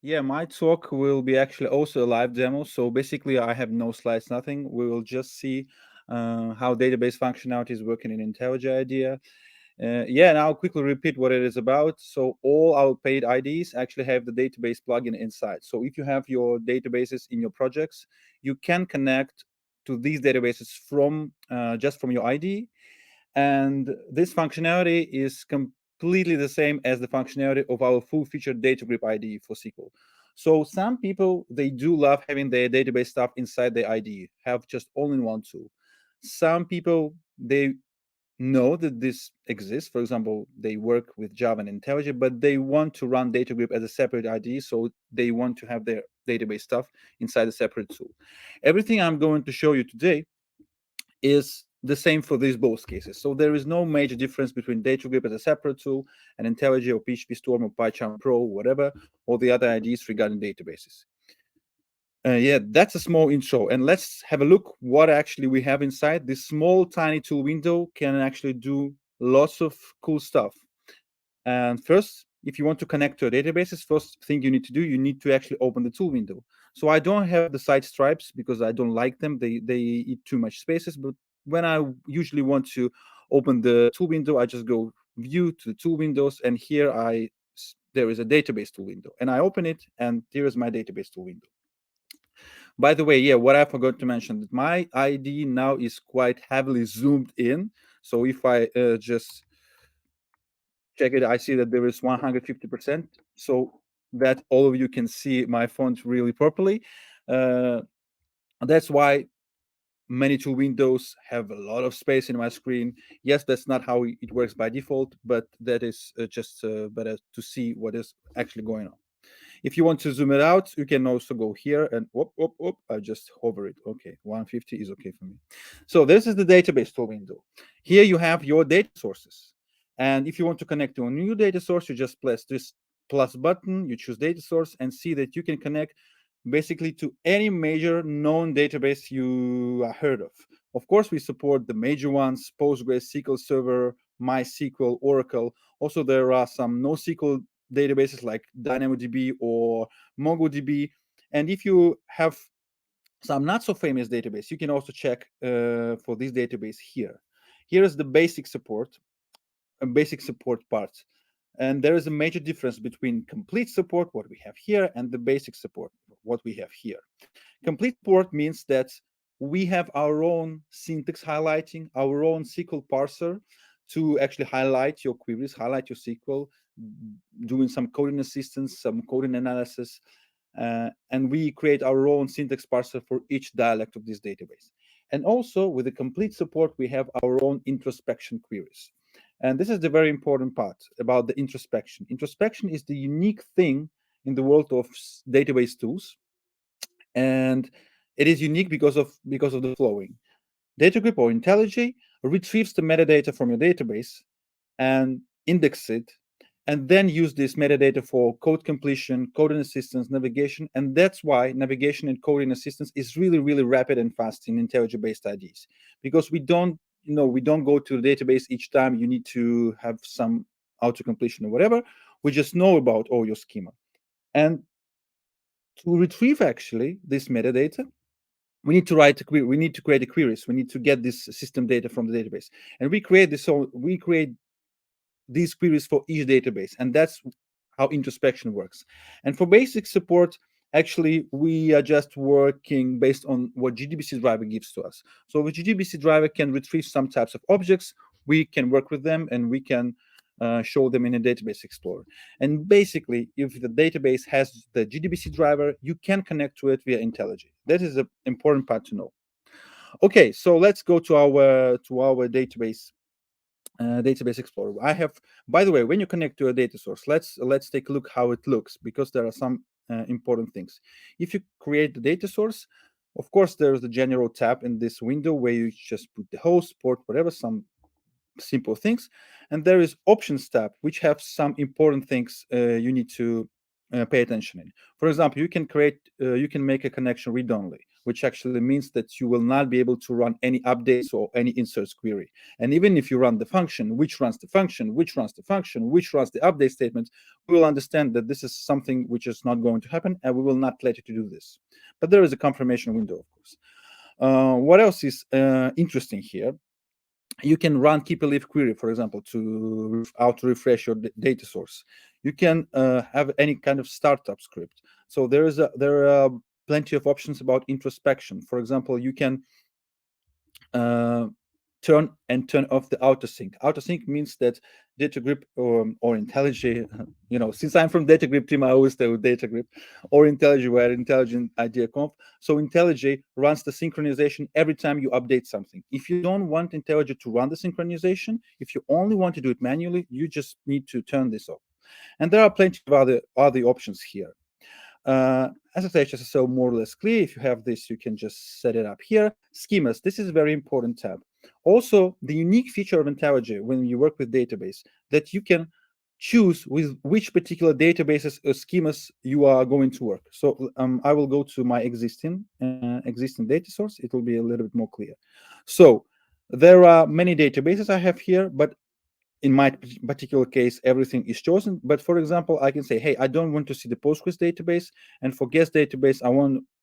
Yeah, my talk will be actually also a live demo. So basically, I have no slides, nothing. We will just see how database functionality is working in IntelliJ IDEA. Yeah, and I'll quickly repeat what it is about. So all our paid IDs actually have the database plugin inside. So if you have your databases in your projects, you can connect to these databases from just from your ID. And this functionality is completely the same as the functionality of our full-featured DataGrip IDE for SQL. So some people, they do love having their database stuff inside their IDE, have just all-in-one tool. Some people, they know that this exists. For example, they work with Java and IntelliJ, but they want to run DataGrip as a separate IDE, so they want to have their database stuff inside a separate tool. Everything I'm going to show you today is the same for these both cases. So there is no major difference between DataGrip as a separate tool and IntelliJ or PHP Storm or PyCharm Pro, whatever, or the other IDs regarding databases. Yeah, that's a small intro. And let's have a look what actually we have inside. This small, tiny tool window can actually do lots of cool stuff. And first, if you want to connect to a databases, first thing you need to do, you need to actually open the tool window. So I don't have the side stripes because I don't like them. They eat too much spaces. But when I usually want to open the tool window, I just go view to the tool windows, and here there is a database tool window, and I open it, and here is my database tool window. By the way, yeah, what I forgot to mention, that my ID now is quite heavily zoomed in. So if I just check it, I see that there is 150%, so that all of you can see my font really properly. Uh, that's why many tool windows have a lot of space in my screen. Yes, that's not how it works by default, but that is just better to see what is actually going on. If you want to zoom it out, you can also go here and whoop, whoop, whoop. I just hover it. Okay, 150 is okay for me. So this is the database tool window. Here you have your data sources. And if you want to connect to a new data source, you just press this plus button, you choose data source, and see that you can connect basically to any major known database you heard of. Of course, we support the major ones: Postgres, SQL Server, MySQL, Oracle. Also, there are some NoSQL databases like DynamoDB or MongoDB. And if you have some not so famous database, you can also check for this database here. Here is the basic support part. And there is a major difference between complete support, what we have here, and the basic support, what we have here. Complete support means that we have our own syntax highlighting, our own SQL parser to actually highlight your queries, highlight your SQL, doing some coding assistance, some coding analysis. And we create our own syntax parser for each dialect of this database. And also with the complete support, we have our own introspection queries. And this is the very important part about the introspection. Introspection is the unique thing in the world of database tools, and it is unique because of the following. DataGrip or IntelliJ retrieves the metadata from your database and index it, and then use this metadata for code completion, coding assistance, navigation. And that's why navigation and coding assistance is really, really rapid and fast in IntelliJ-based IDs, because we don't go to the database each time you need to have some auto completion or whatever. We just know about all your schema. And to retrieve actually this metadata, we need to write a query. We need to create a queries. We need to get this system data from the database, and we create this. So we create these queries for each database, and that's how introspection works. And for basic support, actually, we are just working based on what JDBC driver gives to us. So the JDBC driver can retrieve some types of objects. We can work with them, and we can show them in a database explorer. And basically, if the database has the JDBC driver, you can connect to it via IntelliJ. That is an important part to know. Okay, so let's go to our database explorer. I have, by the way, when you connect to a data source, let's take a look how it looks, because there are some important things. If you create the data source, of course, there is the general tab in this window where you just put the host, port, whatever, some simple things. And there is options tab, which have some important things you need to pay attention in. For example, you can make a connection read-only, which actually means that you will not be able to run any updates or any inserts query. And even if you run the function, which runs the function, which runs the function, which runs the update statement, we will understand that this is something which is not going to happen, and we will not let you to do this. But there is a confirmation window, of course. What else is interesting here? You can run keep a leaf query, for example, to auto refresh your data source. You can have any kind of startup script. So there are plenty of options about introspection. For example, you can uh, turn off the autosync. Autosync means that DataGrip or IntelliJ, since I'm from DataGrip team, I always stay with DataGrip, or IntelliJ, where Intelligent IDEA Conf. So IntelliJ runs the synchronization every time you update something. If you don't want IntelliJ to run the synchronization, if you only want to do it manually, you just need to turn this off. And there are plenty of other options here. SSH SSO more or less clear. If you have this, you can just set it up here. Schemas, this is a very important tab. Also, the unique feature of IntelliJ when you work with database, that you can choose with which particular databases or schemas you are going to work. So I will go to my existing data source. It will be a little bit more clear. So there are many databases I have here, but in my particular case, everything is chosen. But for example, I can say, hey, I don't want to see the Postgres database, and for guest database,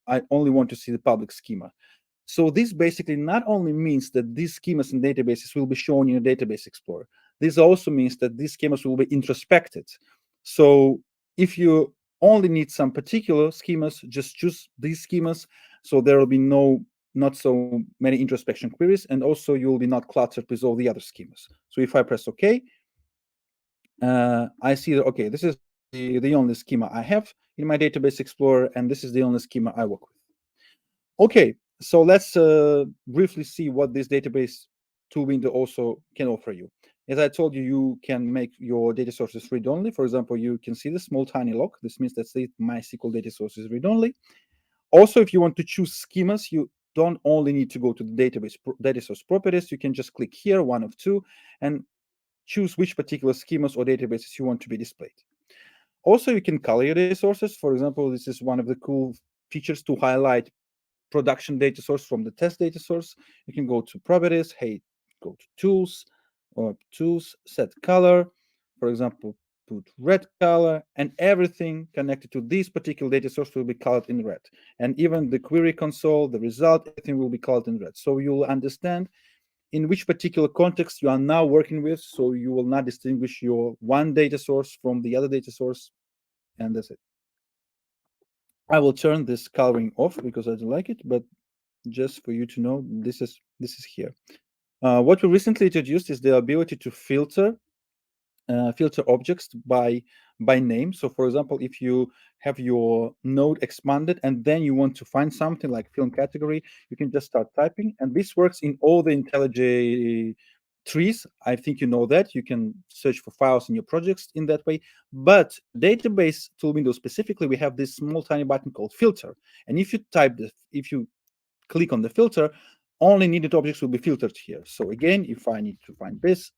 I only want to see the public schema. So this basically not only means that these schemas and databases will be shown in a database explorer. This also means that these schemas will be introspected. So if you only need some particular schemas, just choose these schemas. So there will be not so many introspection queries, and also you will be not cluttered with all the other schemas. So if I press OK, I see that, okay, this is the only schema I have in my database explorer, and this is the only schema I work with. Okay, so let's briefly see what this database tool window also can offer you. As I told you, you can make your data sources read-only. For example, you can see the small tiny lock. This means that my SQL data source is read-only. Also, if you want to choose schemas, you don't only need to go to the database data source properties. You can just click here, one of two, and choose which particular schemas or databases you want to be displayed. Also, you can color your data sources. For example, this is one of the cool features to highlight production data source from the test data source. You can go to properties, hey, go to tools, or tools, set color. For example, put red color, and everything connected to this particular data source will be colored in red. And even the query console, the result, everything will be colored in red. So you'll understand in which particular context you are now working with, so you will not distinguish your one data source from the other data source, and that's it. I will turn this coloring off because I don't like it, but just for you to know, this is here. What we recently introduced is the ability to filter objects by name. So for example, if you have your node expanded and then you want to find something like film category, you can just start typing, and this works in all the IntelliJ trees. I think you know that you can search for files in your projects in that way. But database tool window specifically, we have this small tiny button called filter, and if you click on the filter, only needed objects will be filtered here. So again, if I need to find this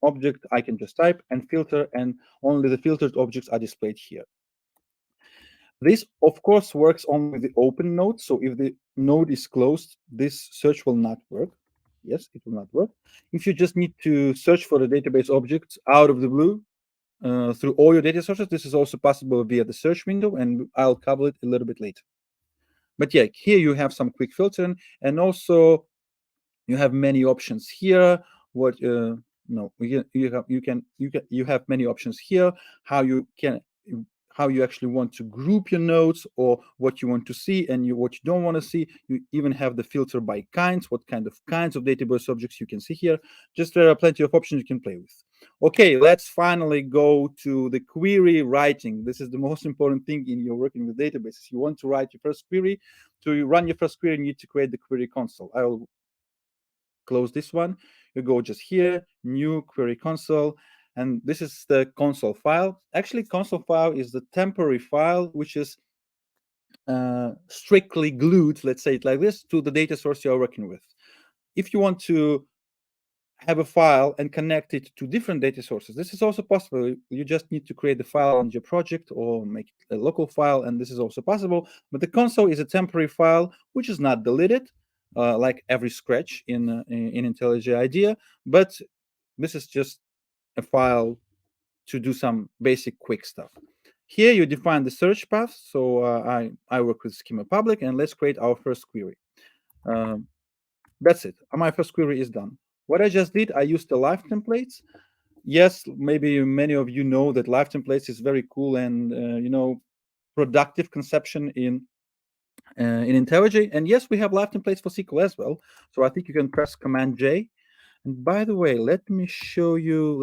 object, I can just type and filter, and only the filtered objects are displayed here. This, of course, works only with the open node. So if the node is closed, this search will not work. Yes, it will not work. If you just need to search for the database objects out of the blue through all your data sources, this is also possible via the search window, and I'll cover it a little bit later. But yeah, here you have some quick filtering, and also you have many options here. What no, you have many options here. How you actually want to group your nodes, or what you want to see and what you don't want to see. You even have the filter by kinds, what kinds of database objects you can see here. Just there are plenty of options you can play with. Okay, let's finally go to the query writing. This is the most important thing in your working with databases. You want to write your first query. To run your first query, you need to create the query console. I will close this one. You go just here, new query console, and this is the console file. Actually, console file is the temporary file which is strictly glued, let's say it like this, to the data source you're working with. If you want to have a file and connect it to different data sources. This is also possible. You just need to create the file on your project or make a local file, and this is also possible. But the console is a temporary file which is not deleted, like every scratch in IntelliJ IDEA, but this is just a file to do some basic quick stuff. Here you define the search path. So I work with Schema public, and let's create our first query. That's it. My first query is done. What I just did, I used the live templates. Yes, maybe many of you know that live templates is very cool and productive conception in IntelliJ. And yes, we have live templates for SQL as well. So I think you can press Command J. And by the way, let me show you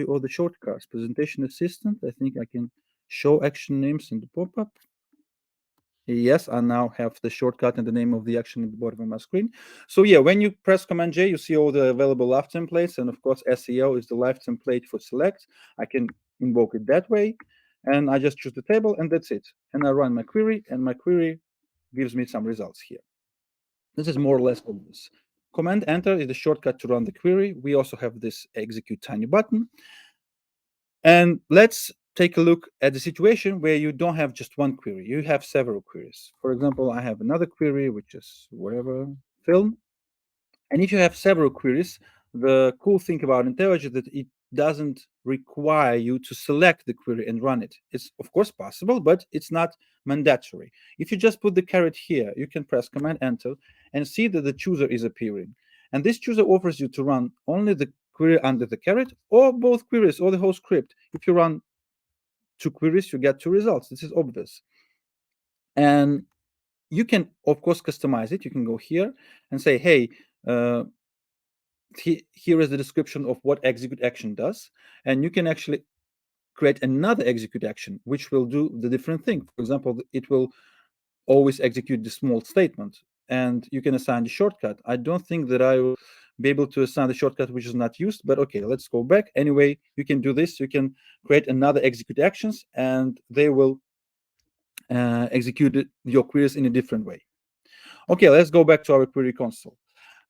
all the shortcuts. Presentation Assistant. I think I can show action names in the pop-up. Yes, I now have the shortcut and the name of the action at the bottom of my screen. So yeah, when you press Command J, you see all the available live templates. And of course, SEO is the live template for select. I can invoke it that way. And I just choose the table, and that's it. And I run my query, and my query gives me some results here. This is more or less obvious. Command Enter is the shortcut to run the query. We also have this execute tiny button. And let's take a look at the situation where you don't have just one query. You have several queries. For example, I have another query, which is wherever film. And if you have several queries, the cool thing about IntelliJ is that it doesn't require you to select the query and run it. It's of course possible, but it's not mandatory. If you just put the caret here, you can press Command Enter and see that the chooser is appearing. And this chooser offers you to run only the query under the caret or both queries or the whole script. If you run two queries, you get two results. This is obvious. And you can, of course, customize it. You can go here and say, hey, here is the description of what execute action does. And you can actually create another execute action, which will do the different thing. For example, it will always execute the small statement, and you can assign the shortcut. I don't think that I will be able to assign the shortcut which is not used, but okay, let's go back. Anyway, you can do this. You can create another execute actions, and they will execute your queries in a different way. Okay, let's go back to our query console.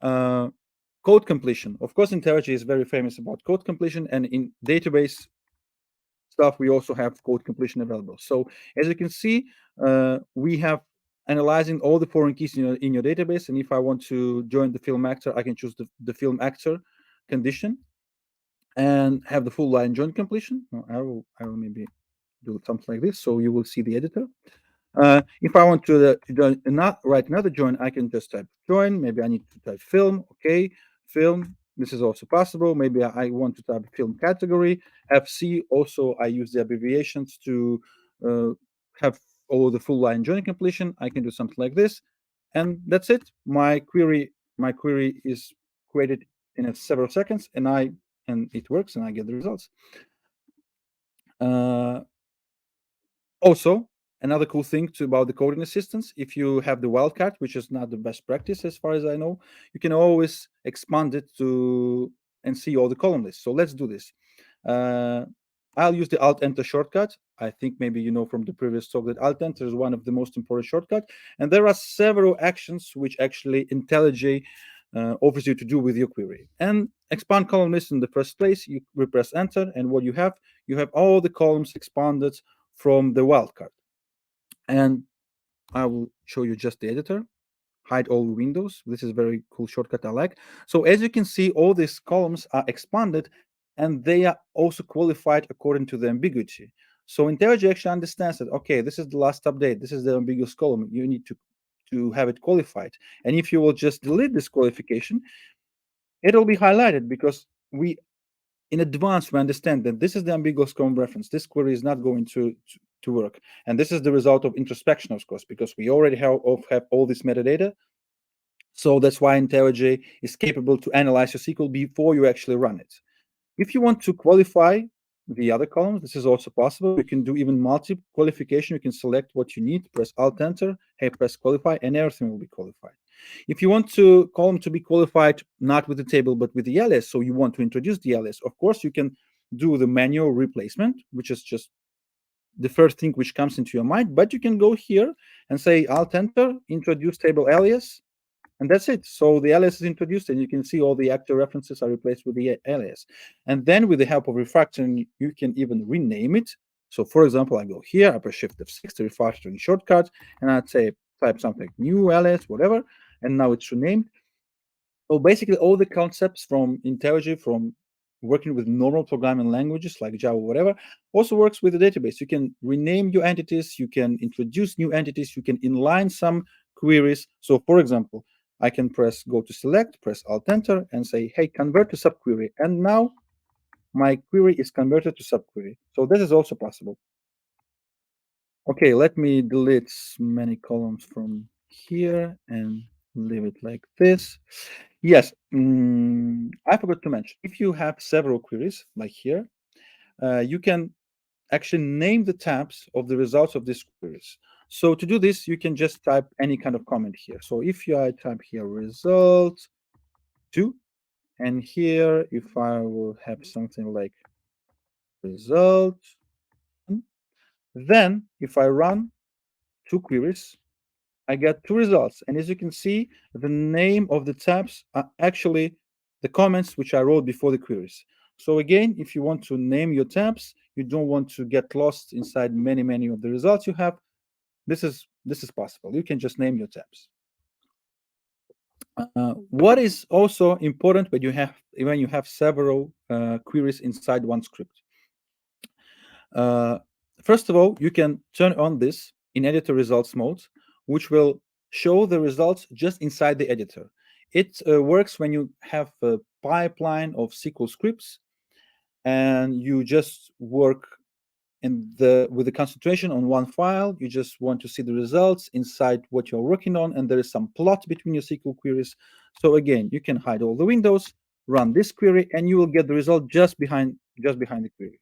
Code completion. Of course, IntelliJ is very famous about code completion, and in database stuff, we also have code completion available. So as you can see, we have analyzing all the foreign keys in your database. And if I want to join the film actor, I can choose the film actor condition and have the full line join completion. I will maybe do something like this, so you will see the editor. If I want to write another join, I can just type join. Maybe I need to type film. Okay, film. This is also possible. Maybe I want to type film category. FC. Also, I use the abbreviations to have all the full line join completion. I can do something like this, and that's it. My query is created in several seconds, and it works, and I get the results. Also, another cool thing about the coding assistance, if you have the wildcard, which is not the best practice as far as I know, you can always expand it and see all the column lists. So let's do this. I'll use the Alt-Enter shortcut. I think maybe you know from the previous talk that Alt-Enter is one of the most important shortcuts. And there are several actions which actually IntelliJ offers you to do with your query. And expand column list in the first place, you press Enter, and what you have all the columns expanded from the wildcard. And I will show you just the editor. Hide all windows. This is a very cool shortcut I like. So as you can see, all these columns are expanded, and they are also qualified according to the ambiguity. So IntelliJ actually understands that, okay, this is the last update. This is the ambiguous column. You need to have it qualified. And if you will just delete this qualification, it'll be highlighted because in advance, we understand that this is the ambiguous column reference. This query is not going to work. And this is the result of introspection, of course, because we already have all this metadata. So that's why IntelliJ is capable to analyze your SQL before you actually run it. If you want to qualify the other columns, this is also possible. You can do even multi-qualification. You can select what you need, press Alt-Enter, hey, press Qualify, and everything will be qualified. If you want column to be qualified not with the table but with the alias, so you want to introduce the alias, of course you can do the manual replacement, which is just the first thing which comes into your mind. But you can go here and say Alt-Enter, introduce table alias, And that's it. So the alias is introduced, and you can see all the actor references are replaced with the alias. And then with the help of refactoring, you can even rename it. So for example, I go here, I press Shift F6, the refactoring shortcut, and I'd say type something new alias, whatever, and now it's renamed. So basically, all the concepts from IntelliJ, from working with normal programming languages like Java, whatever, also works with the database. You can rename your entities, you can introduce new entities, you can inline some queries. So for example, I can go to select, press Alt Enter, and say, hey, convert to subquery. And now my query is converted to subquery. So this is also possible. Okay, let me delete many columns from here and leave it like this. Yes, I forgot to mention, if you have several queries, like here, you can actually name the tabs of the results of these queries. So to do this, you can just type any kind of comment here. So if I type here result 2, and here, if I will have something like result, then if I run 2 queries, I get 2 results. And as you can see, the name of the tabs are actually the comments which I wrote before the queries. So again, if you want to name your tabs, you don't want to get lost inside many of the results you have, this is possible. You can just name your tabs. What is also important when you have several queries inside one script? Uh, First of all, you can turn on this in editor results mode, which will show the results just inside the editor. It works when you have a pipeline of SQL scripts and you just work with the concentration on one file. You just want to see the results inside what you're working on, and there is some plot between your SQL queries. So again, you can hide all the windows, run this query, and you will get the result just behind the query.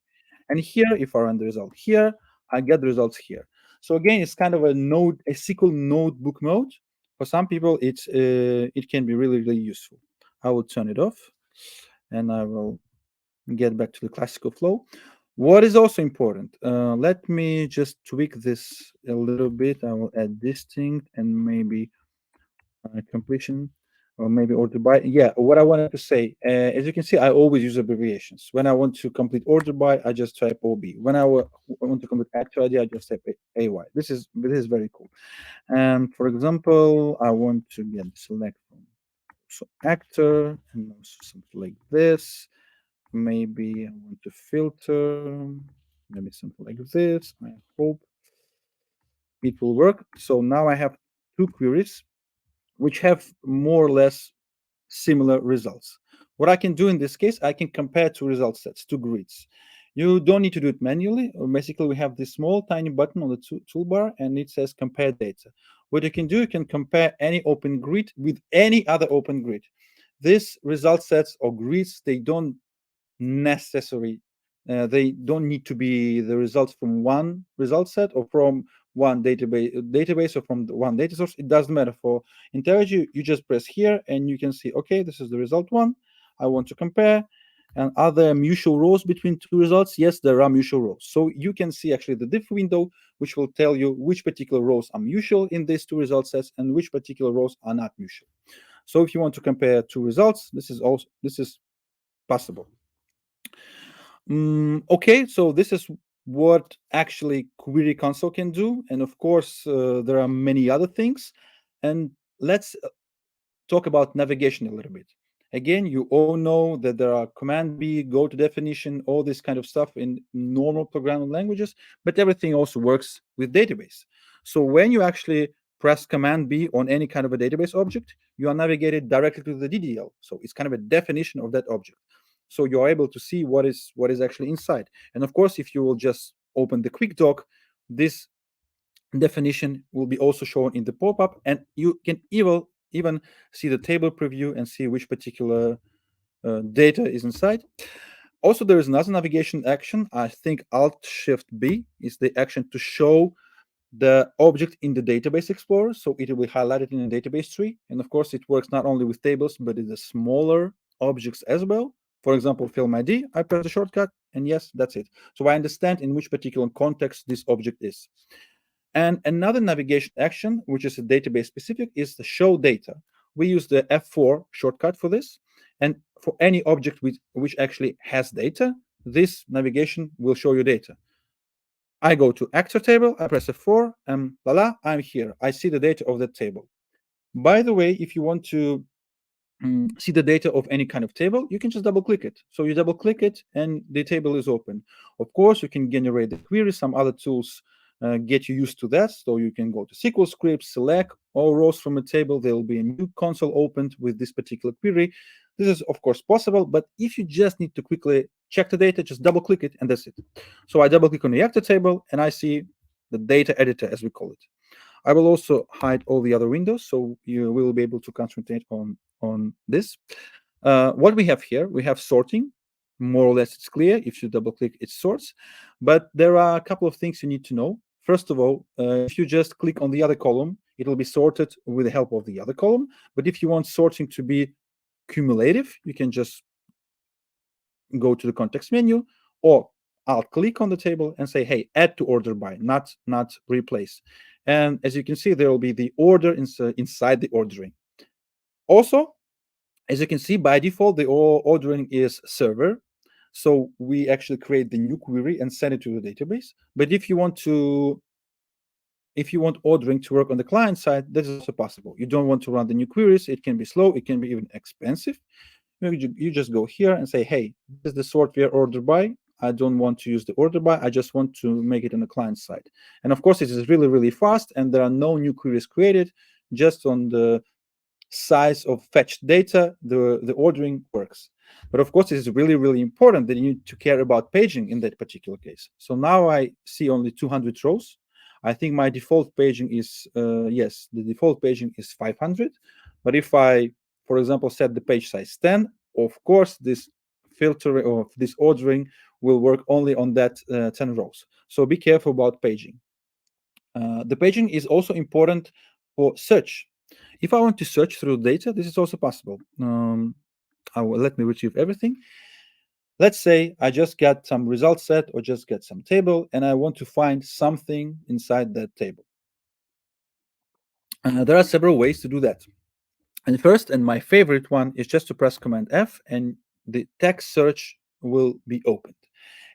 And here, if I run the result here, I get the results here. So again, it's kind of a SQL notebook mode. For some people, it can be really useful. I will turn it off, and I will get back to the classical flow. What is also important, let me just tweak this a little bit. I will add distinct and maybe completion, or maybe order by. Yeah, what I wanted to say, as you can see, I always use abbreviations. When I want to complete order by, I just type OB. When I want to complete actor ID, I just type AY. This is very cool. And for example, I want to get select from actor and also something like this. Maybe I want to filter, maybe something like this. I hope it will work. So now I have 2 queries which have more or less similar results. What I can do in this case, I can compare 2 result sets, 2 grids. You don't need to do it manually. Basically, we have this small tiny button on the toolbar, and it says compare data. What you can do, you can compare any open grid with any other open grid. These result sets or grids, they don't necessary. They don't need to be the results from one result set or from one database or from one data source. It doesn't matter. For IntelliJ, you just press here and you can see, okay, this is the result 1. I want to compare. And are there mutual rows between 2 results? Yes, there are mutual rows. So you can see actually the diff window, which will tell you which particular rows are mutual in these 2 result sets and which particular rows are not mutual. So if you want to compare 2 results, this is possible. Okay, so this is what actually Query Console can do. And of course, there are many other things. And let's talk about navigation a little bit. Again, you all know that there are Command B, go to definition, all this kind of stuff in normal programming languages, but everything also works with database. So when you actually press Command B on any kind of a database object, you are navigated directly to the DDL. So it's kind of a definition of that object. So you're able to see what is actually inside. And of course, if you will just open the quick doc, this definition will be also shown in the pop-up, and you can even see the table preview and see which particular data is inside. Also, there is another navigation action. I think Alt-Shift-B is the action to show the object in the database explorer, so it will be highlighted in the database tree. And of course, it works not only with tables, but in the smaller objects as well. For example, film ID, I press the shortcut, and yes, that's it. So I understand in which particular context this object is. And another navigation action, which is a database specific, is the show data. we use the F4 shortcut for this. And for any object which actually has data, this navigation will show you data. I go to actor table, I press F4, and voila, I'm here. I see the data of that table. By the way, if you want to see the data of any kind of table, you can just double click it. So you double click it and the table is open. Of course, you can generate the query. Some other tools get you used to that. So you can go to SQL scripts, select all rows from a table. There will be a new console opened with this particular query. This is, of course, possible. But if you just need to quickly check the data, just double click it and that's it. So I double click on the actor table and I see the data editor, as we call it. I will also hide all the other windows, so you will be able to concentrate on this. What we have here, we have sorting. More or less, it's clear. If you double click, it sorts. But there are a couple of things you need to know. First of all, if you just click on the other column, it will be sorted with the help of the other column. But if you want sorting to be cumulative, you can just go to the context menu, or I'll click on the table and say, hey, add to order by, not replace. And as you can see, there will be the order inside the ordering. Also, as you can see, by default, the ordering is server. So we actually create the new query and send it to the database. But if you want ordering to work on the client side, that is also possible. You don't want to run the new queries. It can be slow. It can be even expensive. You just go here and say, hey, this is the sort we are ordered by. I don't want to use the order by. I just want to make it on the client side. And of course, it is really, really fast, and there are no new queries created. Just on the size of fetched data, the ordering works. But of course, it is really, really important that you need to care about paging in that particular case. So now I see only 200 rows. I think my default paging is, yes, the default paging is 500. But if I, for example, set the page size 10, of course, this filtering or this ordering will work only on that 10 rows. So be careful about paging. The paging is also important for search. If I want to search through data, this is also possible. Let me retrieve everything. Let's say I just got some result set or just get some table, and I want to find something inside that table. There are several ways to do that. And first, and my favorite one, is just to press Command F, and the text search will be opened.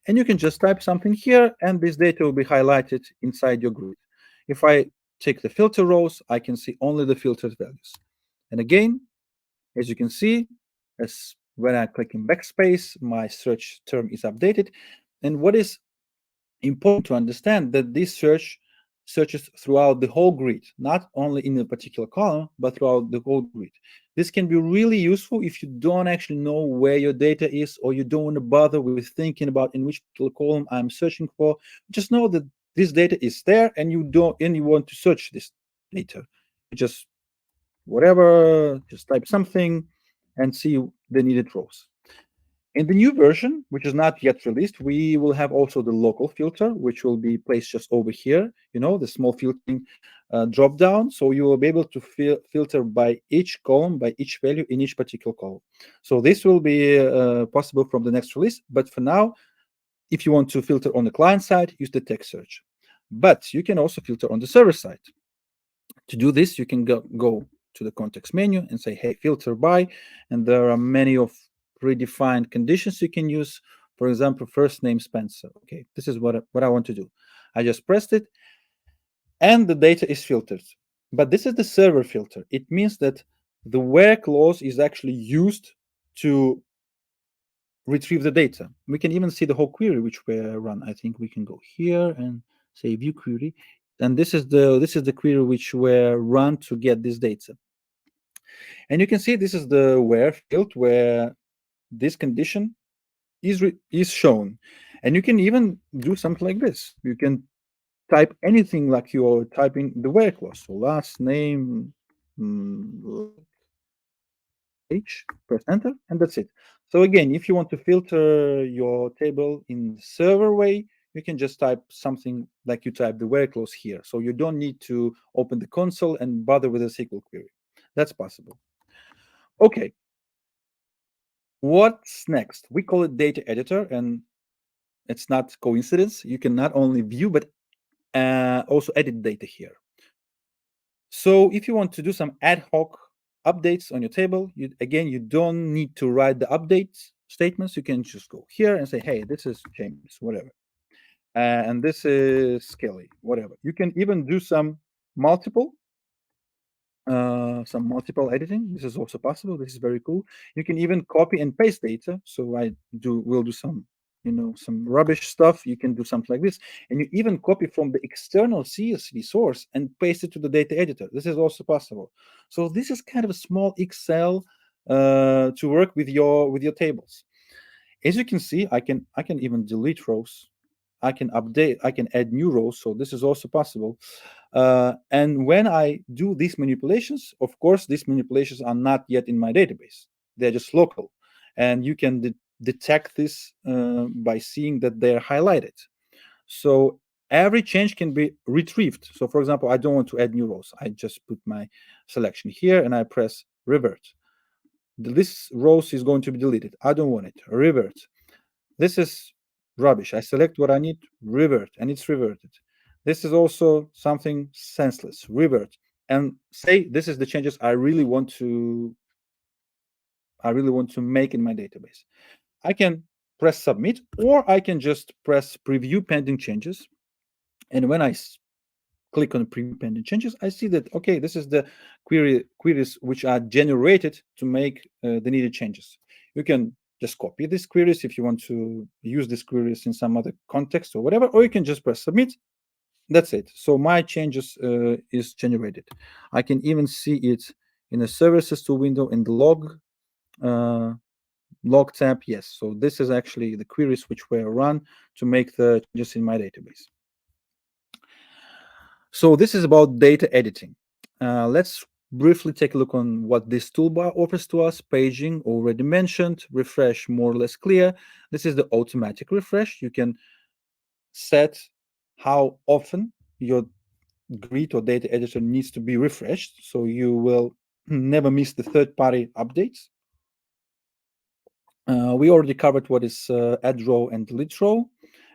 And you can just type something here, and this data will be highlighted inside your grid. If I take the filter rows, I can see only the filtered values. And again, as you can see, as when I click in backspace, my search term is updated. And what is important to understand that this search searches throughout the whole grid, not only in a particular column, but throughout the whole grid. This can be really useful if you don't actually know where your data is, or you don't want to bother with thinking about in which particular column I'm searching for. Just know that this data is there, and you want to search this data. You just whatever, just type something and see the needed rows. In the new version, which is not yet released, we will have also the local filter, which will be placed just over here, the small filtering drop down. So you will be able to filter by each column, by each value in each particular column. So this will be possible from the next release. But for now, if you want to filter on the client side, use the text search. But you can also filter on the server side. To do this, you can go to the context menu and say, hey, filter by, and there are many of predefined conditions you can use. For example, first name Spencer. Okay, this is what I want to do. I just pressed it, and the data is filtered. But this is the server filter. It means that the where clause is actually used to retrieve the data. We can even see the whole query which we run. I think we can go here and say view query. And this is the query which were run to get this data. And you can see this is the where field where this condition is shown. And you can even do something like this. You can type anything like you're typing the where clause. So last name, H, press enter, and that's it. So again, if you want to filter your table in the server way, you can just type something like you type the where clause here. So you don't need to open the console and bother with a SQL query. That's possible. Okay. What's next? We call it data editor, and it's not coincidence. You can not only view, but also edit data here. So if you want to do some ad hoc updates on your table. Again, you don't need to write the update statements. You can just go here and say, hey, this is James, whatever. And this is Skelly, whatever. You can even do some multiple editing. This is also possible. This is very cool. You can even copy and paste data. So we'll do some, some rubbish stuff. You can do something like this, and you even copy from the external CSV source and paste it to the data editor. This is also possible. So this is kind of a small Excel to work with your tables. As you can see, I can even delete rows. I can update, I can add new rows. So this is also possible. And when I do these manipulations, of course, these manipulations are not yet in my database. They're just local. And you can detect this by seeing that they're highlighted. So every change can be retrieved. So for example, I don't want to add new rows. I just put my selection here and I press revert. This rows is going to be deleted. I don't want it. Revert. This is rubbish. I select what I need, revert, and it's reverted. This is also something senseless, revert, and say this is the changes I really want to make in my database. I can press submit, or I can just press preview pending changes. And when I click on preview pending changes, I see that, okay, this is the queries which are generated to make the needed changes. You can just copy these queries if you want to use these queries in some other context or whatever, or you can just press submit. That's it. So my changes is generated. I can even see it in the services tool window in the log tab. Yes. So this is actually the queries which were run to make the changes in my database. So this is about data editing. Let's briefly take a look on what this toolbar offers to us. Paging, already mentioned. Refresh, more or less clear. This is the automatic refresh. You can set how often your grid or data editor needs to be refreshed, so you will never miss the third-party updates. We already covered what is add row and delete row,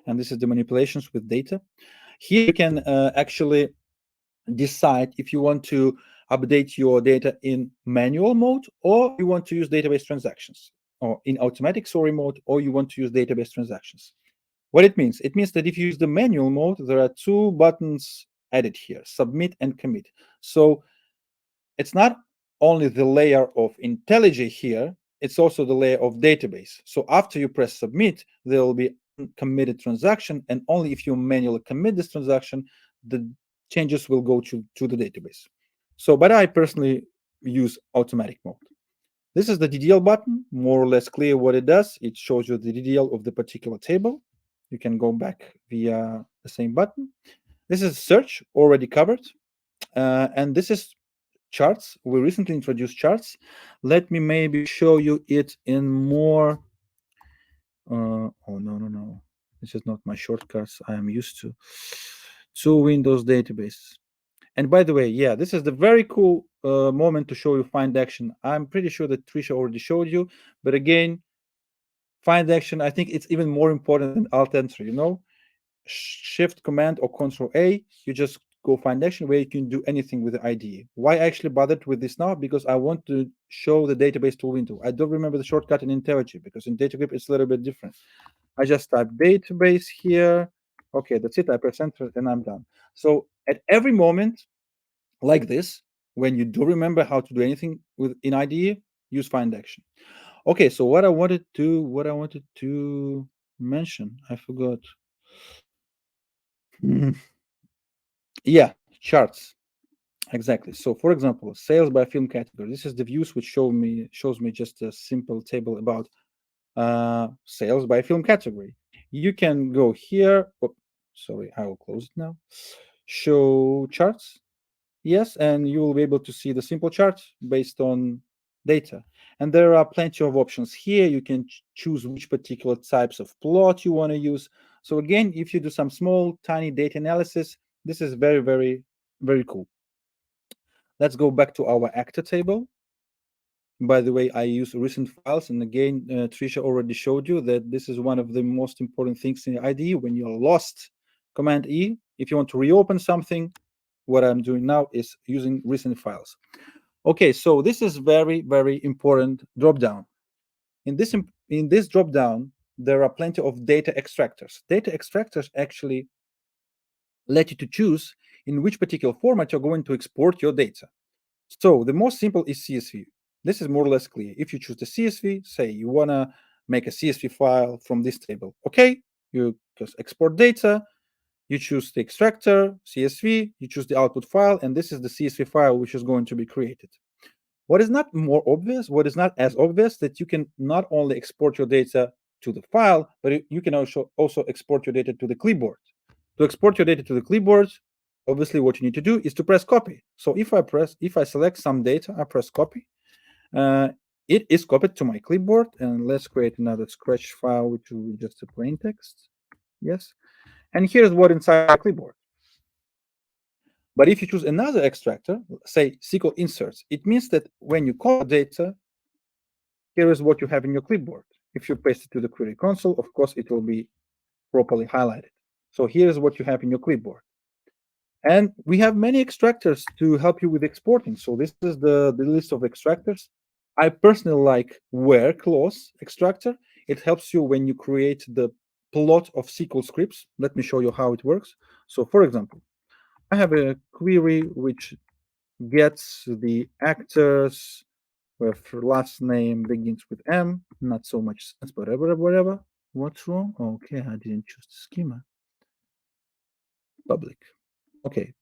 and this is the manipulations with data. Here you can actually decide if you want to update your data in manual mode, or you want to use database transactions, or in automatic story mode, or you want to use database transactions. What it means that if you use the manual mode, there are two buttons added here, submit and commit. So it's not only the layer of IntelliJ here, it's also the layer of database. So after you press submit, there will be committed transaction, and only if you manually commit this transaction, the changes will go to the database. So, but I personally use automatic mode. This is the DDL button, more or less clear what it does. It shows you the DDL of the particular table. You can go back via the same button. This is search, already covered. And this is charts. We recently introduced charts. Let me maybe show you it in more. Oh, no. This is not my shortcuts I am used to. Windows database. And by the way, yeah, this is the very cool moment to show you find action. I'm pretty sure that Trisha already showed you, but again, find action, I think it's even more important than alt enter, Shift command or control A, you just go find action where you can do anything with the IDE. Why I actually bothered with this now? Because I want to show the database tool window. I don't remember the shortcut in IntelliJ because in DataGrip it's a little bit different. I just type database here. Okay, that's it. I press enter and I'm done. So at every moment like this, when you do remember how to do anything in IDE, use find action. Okay, so what I wanted to mention, I forgot. Yeah, charts. Exactly. So for example, sales by film category. This is the views which shows me just a simple table about sales by film category. You can go here. Oh, sorry, I will close it now. Show charts. Yes, and you will be able to see the simple chart based on data. And there are plenty of options here. You can choose which particular types of plot you want to use. So again, if you do some small, tiny data analysis, this is very, very, very cool. Let's go back to our actor table. By the way, I use recent files. And again, Trisha already showed you that this is one of the most important things in IDE. When you're lost, Command E. If you want to reopen something, what I'm doing now is using recent files. Okay, so this is very, very important drop down. In this drop down, there are plenty of data extractors. Data extractors actually let you to choose in which particular format you're going to export your data. So the most simple is CSV. This is more or less clear. If you choose the CSV, say you want to make a CSV file from this table. Okay, you just export data, you choose the extractor, CSV, you choose the output file, and this is the CSV file which is going to be created. What is not more obvious, what is not as obvious, that you can not only export your data to the file, but you can also export your data to the clipboard. To export your data to the clipboard, obviously what you need to do is to press copy. So if I select some data, I press copy, it is copied to my clipboard. And let's create another Scratch file, which will be just a plain text. Yes. And here's what inside the clipboard. But if you choose another extractor, say SQL inserts, it means that when you copy data, here is what you have in your clipboard. If you paste it to the query console, of course, it will be properly highlighted. So here's what you have in your clipboard. And we have many extractors to help you with exporting. So this is the list of extractors. I personally like where clause extractor. It helps you when you create the plot of SQL scripts. Let me show you how it works. So for example, I have a query which gets the actors with last name begins with M. Not so much sense, but whatever. What's wrong? Okay, I didn't choose the schema. Public. Okay.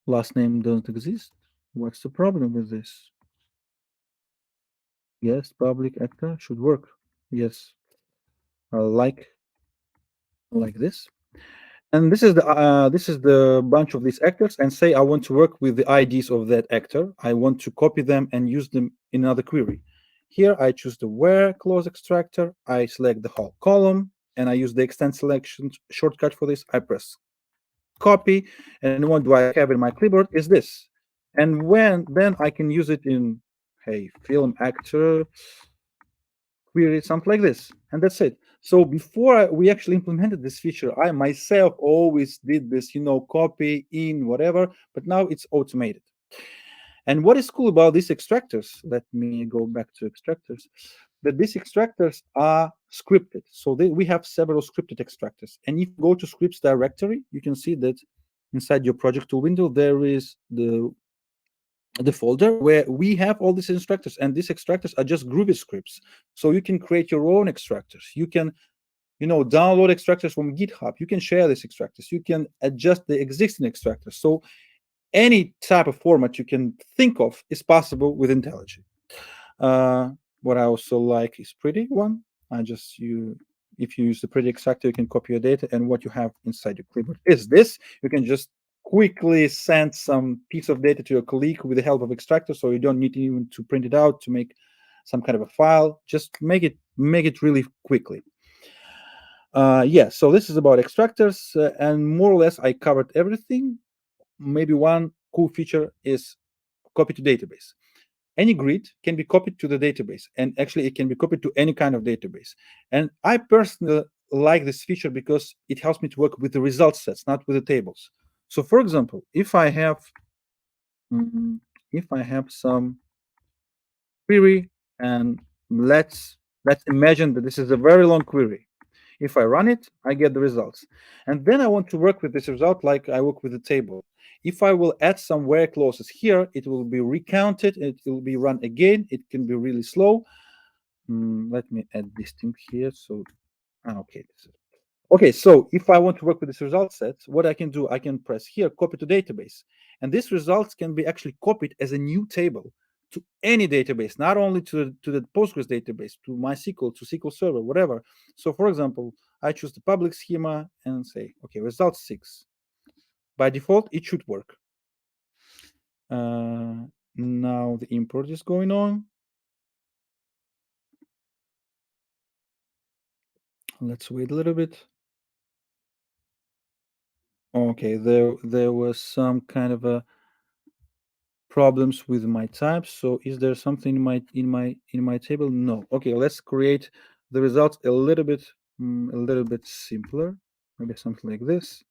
Last name doesn't exist. What's the problem with this? Yes, public actor should work. Yes, like this. And this is the bunch of these actors. And say I want to work with the IDs of that actor. I want to copy them and use them in another query. Here I choose the where clause extractor. I select the whole column and I use the extend selection shortcut for this. I press copy, and what do I have in my clipboard is this. And then I can use it in, hey, film actor query, something like this, and that's it. So before we actually implemented this feature, I myself always did this, copy in whatever, but now it's automated. And what is cool about these extractors, let me go back to extractors, that these extractors are scripted. So we have several scripted extractors. And if you go to scripts directory, you can see that inside your project tool window, there is the folder where we have all these extractors. And these extractors are just Groovy scripts. So you can create your own extractors. You can download extractors from GitHub. You can share these extractors. You can adjust the existing extractors. So any type of format you can think of is possible with IntelliJ. What I also like is pretty one. If you use the pretty extractor, you can copy your data, and what you have inside your clipboard is this. You can just quickly send some piece of data to your colleague with the help of extractor, so you don't need even to print it out to make some kind of a file. Just make it really quickly. So this is about extractors, and more or less I covered everything. Maybe one cool feature is copy to database. Any grid can be copied to the database, and actually it can be copied to any kind of database. And I personally like this feature because it helps me to work with the result sets, not with the tables. So for example, if I have some query, and let's imagine that this is a very long query. If I run it, I get the results. And then I want to work with this result like I work with the table. If I will add some where clauses here, it will be recounted, it will be run again. It can be really slow. Let me add this thing here. So, okay. Okay, so if I want to work with this result set, what I can do, I can press here, copy to database. And these results can be actually copied as a new table to any database, not only to the Postgres database, to MySQL, to SQL Server, whatever. So for example, I choose the public schema and say, okay, result 6. By default, it should work. Now the import is going on. Let's wait a little bit. Okay, there was some kind of a problems with my types. So is there something in my table? No. Okay, let's create the results a little bit simpler. Maybe something like this.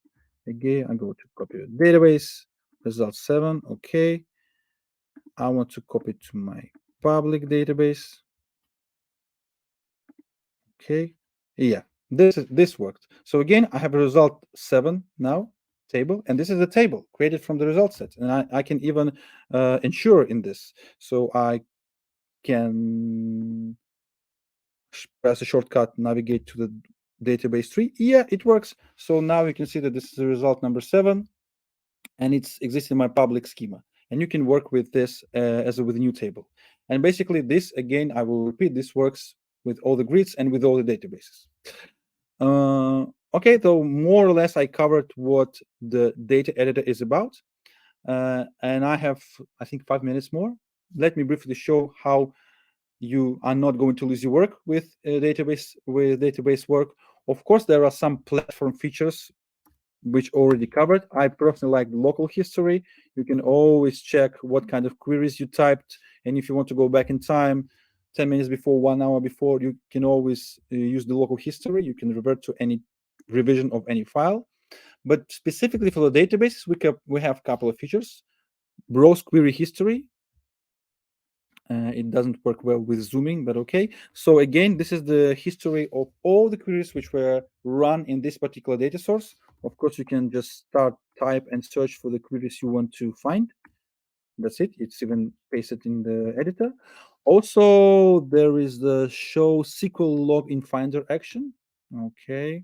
Again, I go to copy the database. result 7. Okay. I want to copy it to my public database. Okay. Yeah, this worked. So again, I have a result 7 now table, and this is a table created from the result set, and I can even ensure in this. So I can press a shortcut, navigate to the database tree. Yeah, it works. So now you can see that this is the result number 7, and it's exists in my public schema. And you can work with this with a new table. And basically, this again, I will repeat, this works with all the grids and with all the databases. Okay, so more or less, I covered what the data editor is about. And I have, I think, 5 minutes more. Let me briefly show how you are not going to lose your work with database work. Of course, there are some platform features which already covered. I personally like the local history. You can always check what kind of queries you typed, and if you want to go back in time 10 minutes before, 1 hour before, you can always use the local history. You can revert to any revision of any file. But specifically for the databases, we have a couple of features. Browse query history. It doesn't work well with zooming, but okay. So again, this is the history of all the queries which were run in this particular data source. Of course, you can just start, type, and search for the queries you want to find. That's it. It's even pasted in the editor. Also, there is the show SQL log in Finder action. Okay.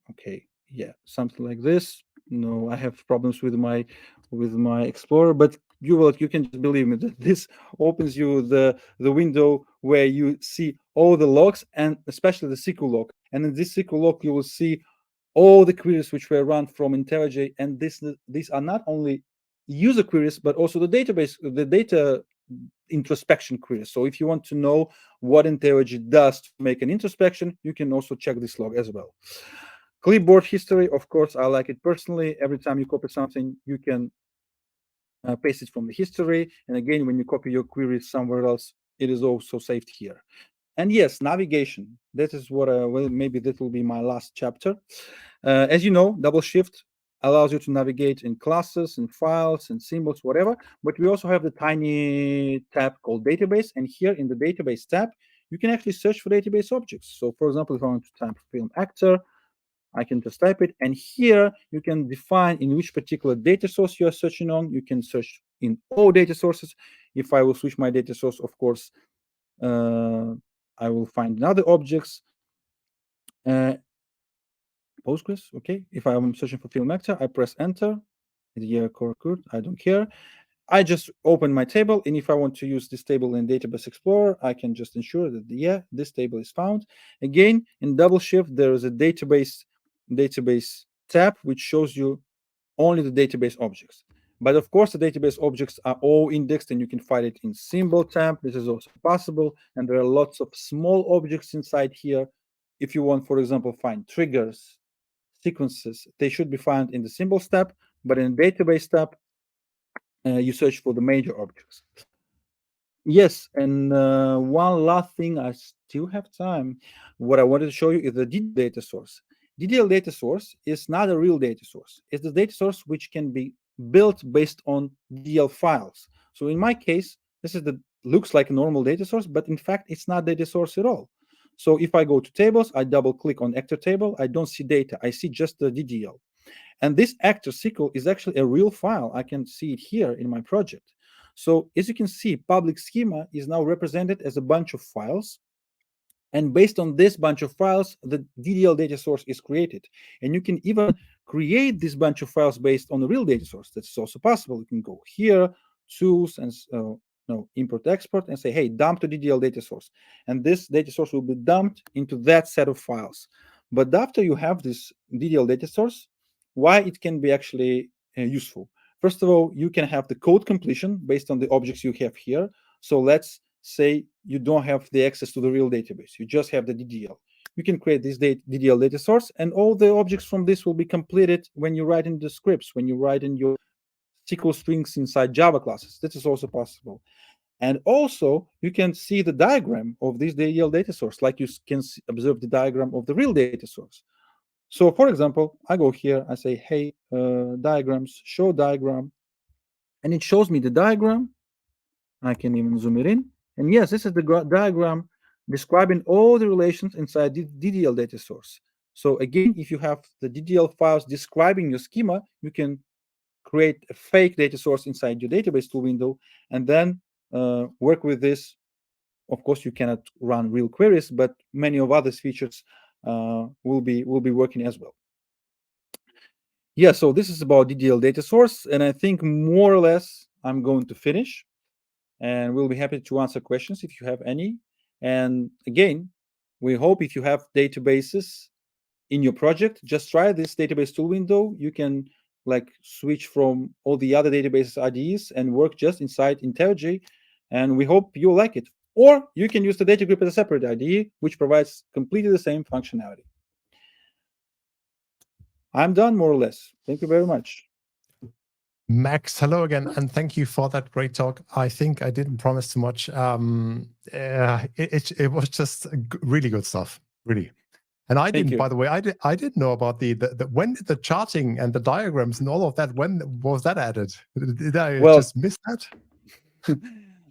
Okay, yeah, something like this. No, I have problems with my Explorer, but you can just believe me that this opens you the window where you see all the logs, and especially the SQL log. And in this SQL log, you will see all the queries which were run from IntelliJ, and these are not only user queries but also the data introspection queries. So if you want to know what IntelliJ does to make an introspection, you can also check this log as well. Clipboard history, of course, I like it personally. Every time you copy something, you can paste it from the history. And again, when you copy your query somewhere else, it is also saved here. And yes, navigation. That is what, well, maybe that will be my last chapter. As you know, double shift allows you to navigate in classes and files and symbols, whatever. But we also have the tiny tab called database. And here in the database tab, you can actually search for database objects. So for example, if I want to type film actor, I can just type it, and here you can define in which particular data source you are searching on. You can search in all data sources. If I will switch my data source, of course, I will find other objects. Postgres, okay. If I'm searching for film actor, I press enter. Yeah, correct. I don't care. I just open my table, and if I want to use this table in Database Explorer, I can just ensure that yeah, this table is found. Again, in double shift, there is a database tab which shows you only the database objects. But of course, the database objects are all indexed, and you can find it in symbol tab. This is also possible, and there are lots of small objects inside here. If you want, for example, find triggers, sequences, they should be found in the symbols tab, but in the database tab, you search for the major objects. Yes, and one last thing, I still have time. What I wanted to show you is the DDL data source. DDL data source is not a real data source. It's the data source which can be built based on DDL files. So in my case, this is the looks like a normal data source, but in fact, it's not data source at all. So if I go to tables, I double click on actor table, I don't see data, I see just the DDL. And this actor SQL is actually a real file. I can see it here in my project. So as you can see, public schema is now represented as a bunch of files. And based on this bunch of files, the DDL data source is created. And you can even create this bunch of files based on a real data source. That's also possible. You can go here, tools, and import export, and say, hey, dump to DDL data source. And this data source will be dumped into that set of files. But after you have this DDL data source, why it can be actually useful? First of all, you can have the code completion based on the objects you have here. So let's say you don't have the access to the real database, you just have the DDL. You can create this DDL data source, and all the objects from this will be completed when you write in the scripts, when you write in your SQL strings inside Java classes. This is also possible. And also, you can see the diagram of this DDL data source, like you can observe the diagram of the real data source. So for example, I go here, I say, hey, diagrams, show diagram, and it shows me the diagram. I can even zoom it in. And yes, this is the diagram describing all the relations inside the DDL data source. So again, if you have the DDL files describing your schema, you can create a fake data source inside your database tool window and then work with this. Of course, you cannot run real queries, but many of other features will be working as well. Yeah, so this is about DDL data source, and I think more or less I'm going to finish, and we'll be happy to answer questions if you have any. And again, we hope if you have databases in your project, just try this database tool window. You can like switch from all the other databases IDEs and work just inside IntelliJ, and we hope you'll like it. Or you can use the DataGrip as a separate IDE, which provides completely the same functionality. I'm done more or less. Thank you very much. Max, hello again, and thank you for that great talk. I think I didn't promise too much. It was just really good stuff, really. And I didn't, by the way, I didn't know about the when did the charting and the diagrams and all of that, when was that added? Did I just miss that?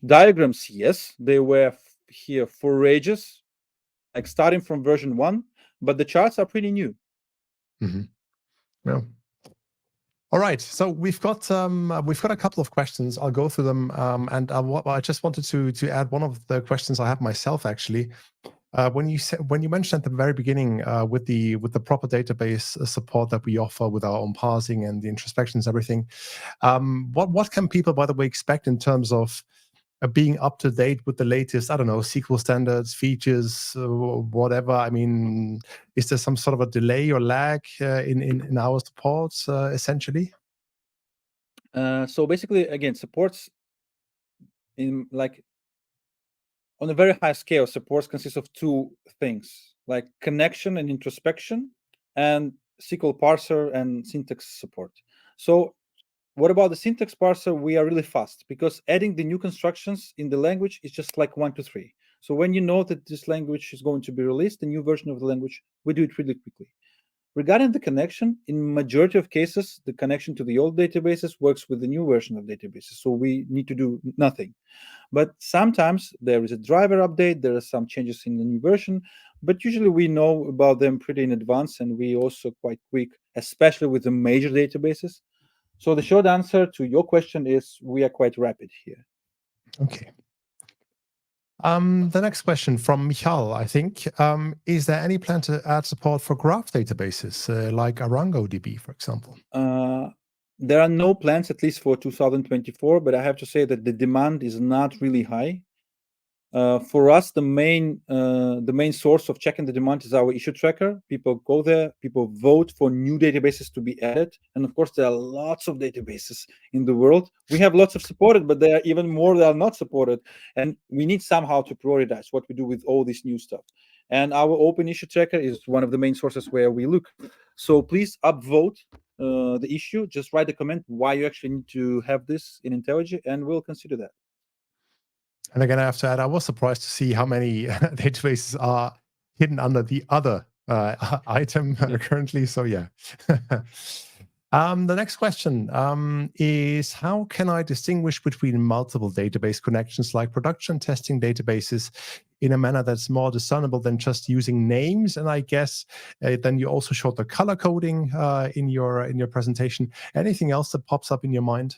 Diagrams, yes, they were here for ages, like starting from version 1, but the charts are pretty new. Mm-hmm. Yeah. All right, so we've got a couple of questions. I'll go through them, and I just wanted to add one of the questions I have myself actually. When you mentioned at the very beginning with the proper database support that we offer with our own parsing and the introspections, everything, what can people, by the way, expect in terms of being up to date with the latest, I don't know, SQL standards, features, whatever? I mean, is there some sort of a delay or lag in our support, essentially? So basically, again, supports in like on a very high scale, supports consists of two things, like connection and introspection, and SQL parser and syntax support. So what about the syntax parser? We are really fast because adding the new constructions in the language is just like 1 to 3. So when you know that this language is going to be released, the new version of the language, we do it really quickly. Regarding the connection, in majority of cases, the connection to the old databases works with the new version of databases. So we need to do nothing. But sometimes there is a driver update, there are some changes in the new version, but usually we know about them pretty in advance, and we also quite quick, especially with the major databases. So the short answer to your question is we are quite rapid here. Okay. The next question from Michal, I think. Is there any plan to add support for graph databases like ArangoDB, for example? There are no plans, at least for 2024, but I have to say that the demand is not really high. For us, the main source of checking the demand is our issue tracker. People go there, people vote for new databases to be added, and of course, there are lots of databases in the world. We have lots of supported, but there are even more that are not supported, and we need somehow to prioritize what we do with all this new stuff. And our open issue tracker is one of the main sources where we look. So please upvote the issue. Just write a comment why you actually need to have this in IntelliJ, and we'll consider that. And again, I have to add, I was surprised to see how many databases are hidden under the other item currently. So yeah. The next question is, how can I distinguish between multiple database connections like production testing databases in a manner that's more discernible than just using names? And I guess then you also showed the color coding in your presentation. Anything else that pops up in your mind?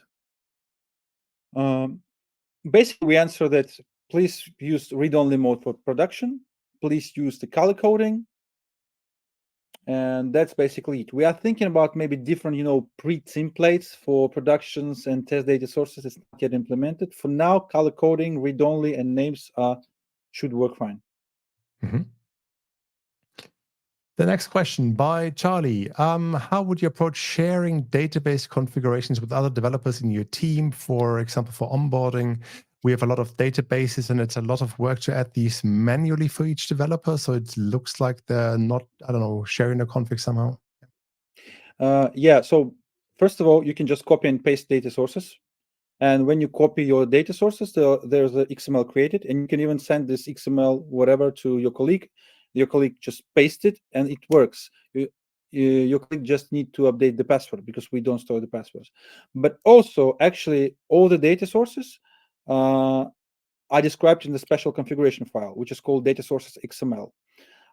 Basically, we answer that please use read-only mode for production. Please use the color coding. And that's basically it. We are thinking about maybe different, pre-templates for productions and test data sources. It's not yet implemented. For now, color coding, read-only, and names should work fine. Mm-hmm. The next question by Charlie. How would you approach sharing database configurations with other developers in your team? For example, for onboarding, we have a lot of databases and it's a lot of work to add these manually for each developer. So it looks like they're not, I don't know, sharing a config somehow. Yeah, so first of all, you can just copy and paste data sources. And when you copy your data sources, there's the XML created, and you can even send this XML, whatever, to your colleague. Your colleague just pastes it, and it works. your colleague just need to update the password because we don't store the passwords. But also, actually, all the data sources are described in the special configuration file, which is called data sources XML.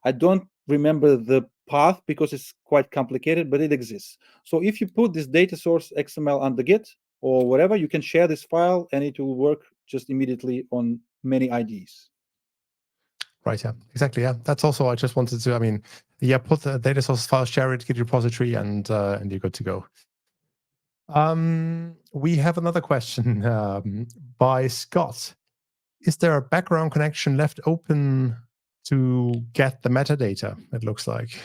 I don't remember the path because it's quite complicated, but it exists. So if you put this data source XML under Git or whatever, you can share this file and it will work just immediately on many IDs. Right, yeah, exactly, yeah. That's also, I just wanted to, I mean, yeah, put the data source file, share it, Git repository, and you're good to go. We have another question by Scott. Is there a background connection left open to get the metadata, it looks like?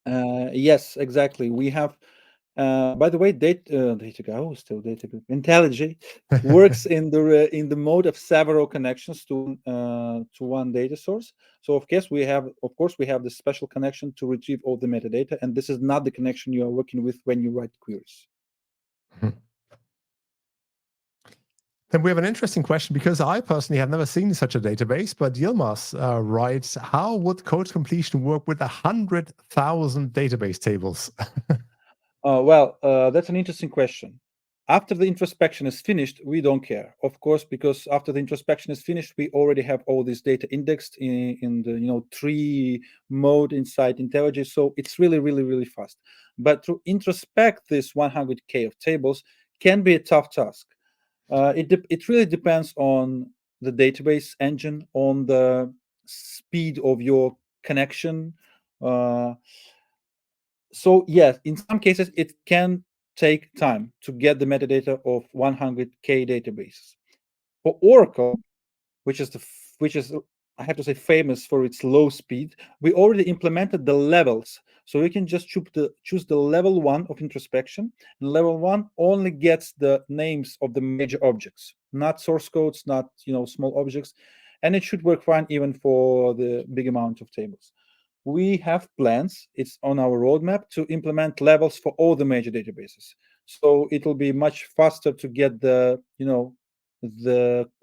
Yes, exactly. We have, by the way, DataGrip, still DataGrip, IntelliJ works in the mode of several connections to one data source. So of course we have this special connection to retrieve all the metadata, and this is not the connection you are working with when you write queries. Then we have an interesting question, because I personally have never seen such a database, but Yilmaz writes, how would code completion work with 100,000 database tables? Well, that's an interesting question. After the introspection is finished, we don't care, of course, because after the introspection is finished, we already have all this data indexed in the tree mode inside IntelliJ, so it's really, really, really fast. But to introspect this 100K of tables can be a tough task. It really depends on the database engine, on the speed of your connection. So yes, in some cases, it can take time to get the metadata of 100K databases. For Oracle, which is I have to say famous for its low speed, we already implemented the levels. So you can just choose the level 1 of introspection, and level 1 only gets the names of the major objects, not source codes, not small objects, and it should work fine even for the big amount of tables. We have plans, it's on our roadmap, to implement levels for all the major databases. So it will be much faster to get the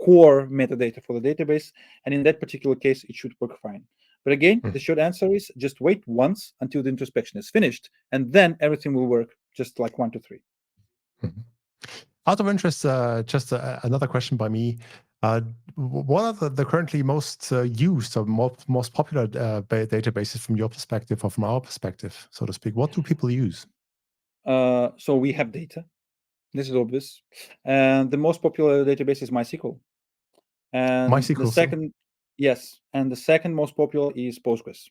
core metadata for the database, and in that particular case, it should work fine. But again, the short answer is just wait once until the introspection is finished, and then everything will work just like 1, 2, 3. Out of interest, just another question by me. What are the currently most used or most popular databases from your perspective or from our perspective, so to speak? What do people use? So we have data. This is obvious. And the most popular database is MySQL. And MySQL, the second, yes, and the second most popular is Postgres.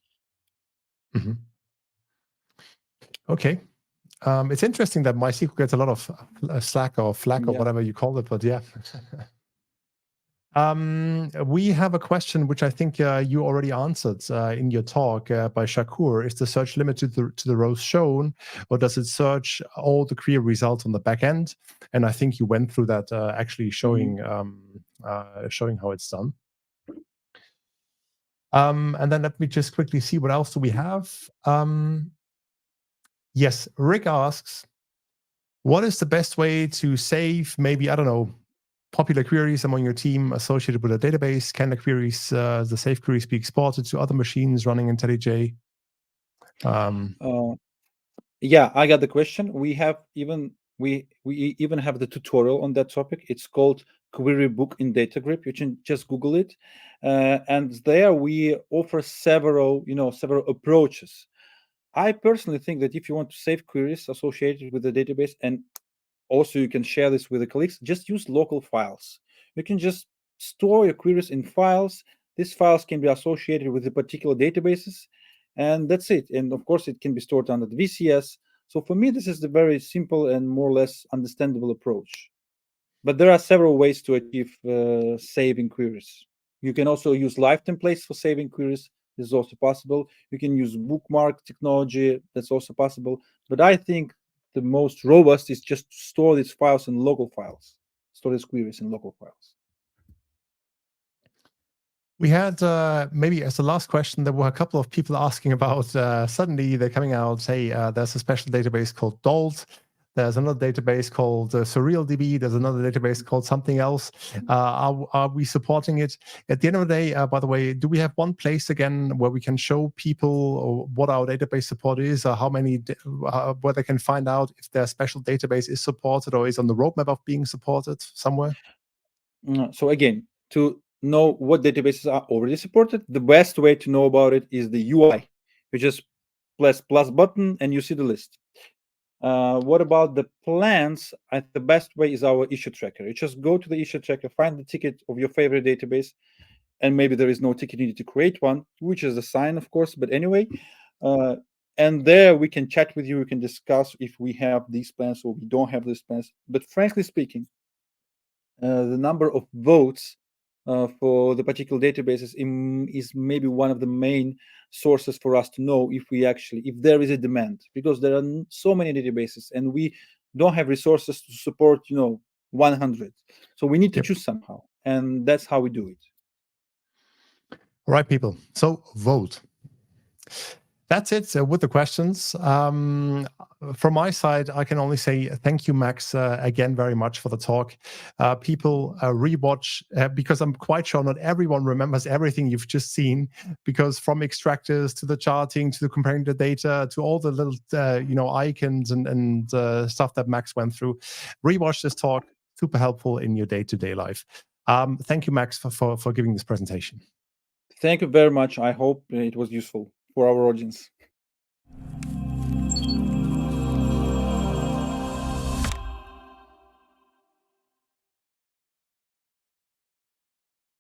Okay. It's interesting that MySQL gets a lot of slack or flack or whatever you call it, but yeah. We have a question which I think you already answered in your talk by Shakur. Is the search limited to the rows shown, or does it search all the query results on the back end? And I think you went through that, actually showing showing how it's done. And then let me just quickly see, what else do we have? Yes, Rick asks, what is the best way to save, maybe, I don't know, popular queries among your team associated with a database? Can the queries, the saved queries, be exported to other machines running IntelliJ? Yeah, I got the question. We even have the tutorial on that topic. It's called Query Book in DataGrip. You can just Google it, and there we offer several approaches. I personally think that if you want to save queries associated with the database, and also you can share this with the colleagues, just use local files. You can just store your queries in files. These files can be associated with the particular databases, and that's it. And of course, it can be stored under the VCS. So for me, this is the very simple and more or less understandable approach. But there are several ways to achieve saving queries. You can also use live templates for saving queries. This is also possible. You can use bookmark technology. That's also possible. But I think the most robust is just to store these files in local files, store these queries in local files. We had, maybe as the last question, there were a couple of people asking about, suddenly they're coming out, hey, there's a special database called DOLT There's another database called SurrealDB. There's another database called something else. Are we supporting it? At the end of the day, by the way, do we have one place again where we can show people what our database support is, or how many, where they can find out if their special database is supported or is on the roadmap of being supported somewhere? So again, to know what databases are already supported, the best way to know about it is the UI. You just press plus button and you see the list. What about the plans? The best way is our issue tracker. You just go to the issue tracker, find the ticket of your favorite database, and maybe there is no ticket needed to create one, which is a sign, of course. But anyway, and there we can chat with you. We can discuss if we have these plans or we don't have these plans. But frankly speaking, the number of votes for the particular databases is maybe one of the main sources for us to know if there is a demand, because there are so many databases and we don't have resources to support 100. So we need to choose somehow, and that's how we do it. All right, people. So vote. That's it with the questions. From my side, I can only say thank you, Max, again very much for the talk. People rewatch, because I'm quite sure not everyone remembers everything you've just seen, because from extractors to the charting to the comparing the data to all the little icons and stuff that Max went through. Rewatch this talk, super helpful in your day-to-day life. Thank you, Max, for giving this presentation. Thank you very much. I hope it was useful for our audience.